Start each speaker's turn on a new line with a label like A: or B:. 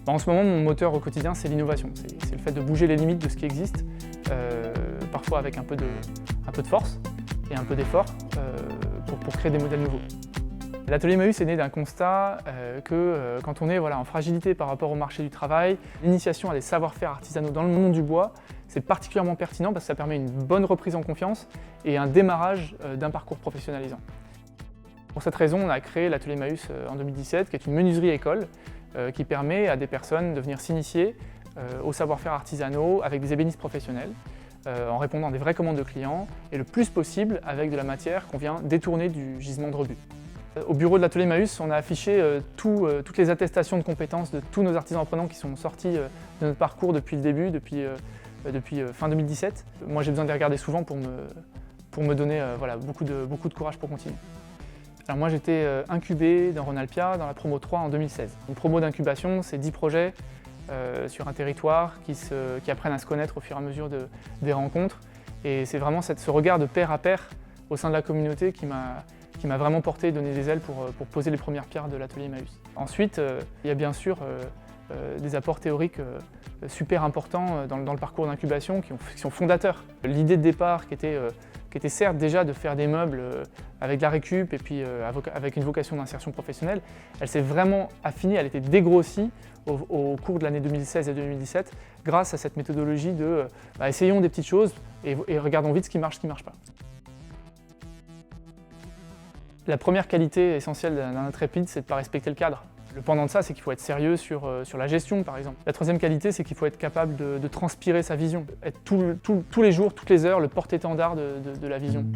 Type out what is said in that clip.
A: En ce moment, mon moteur au quotidien, c'est l'innovation. C'est le fait de bouger les limites de ce qui existe, parfois avec un peu de force et un peu d'effort pour créer des modèles nouveaux. L'atelier Emmaüs est né d'un constat que quand on est en fragilité par rapport au marché du travail, l'initiation à des savoir-faire artisanaux dans le monde du bois, c'est particulièrement pertinent parce que ça permet une bonne reprise en confiance et un démarrage d'un parcours professionnalisant. Pour cette raison, on a créé l'atelier Emmaüs en 2017, qui est une menuiserie école qui permet à des personnes de venir s'initier aux savoir-faire artisanaux avec des ébénistes professionnels, en répondant à des vraies commandes de clients et le plus possible avec de la matière qu'on vient détourner du gisement de rebut. Au bureau de l'atelier Emmaüs, on a affiché toutes les attestations de compétences de tous nos artisans apprenants qui sont sortis de notre parcours depuis le début, depuis fin 2017. Moi, j'ai besoin de les regarder souvent pour me donner beaucoup de courage pour continuer. Alors moi, j'étais incubé dans Rhône-Alpia dans la promo 3 en 2016. Une promo d'incubation, c'est 10 projets sur un territoire qui apprennent à se connaître au fur et à mesure des rencontres. Et c'est vraiment ce regard de pair à pair au sein de la communauté qui m'a vraiment porté et donné des ailes pour poser les premières pierres de l'atelier Emmaüs. Ensuite, il y a bien sûr des apports théoriques super importants dans le parcours d'incubation qui sont fondateurs. L'idée de départ qui était certes déjà de faire des meubles avec de la récup et puis avec une vocation d'insertion professionnelle, elle s'est vraiment affinée, elle a été dégrossie au cours de l'année 2016 et 2017 grâce à cette méthodologie de essayons des petites choses et regardons vite ce qui marche pas. La première qualité essentielle d'un intrépide, c'est de ne pas respecter le cadre. Le pendant de ça, c'est qu'il faut être sérieux sur la gestion, par exemple. La troisième qualité, c'est qu'il faut être capable de transpirer sa vision, être tous les jours, toutes les heures, le porte-étendard de la vision.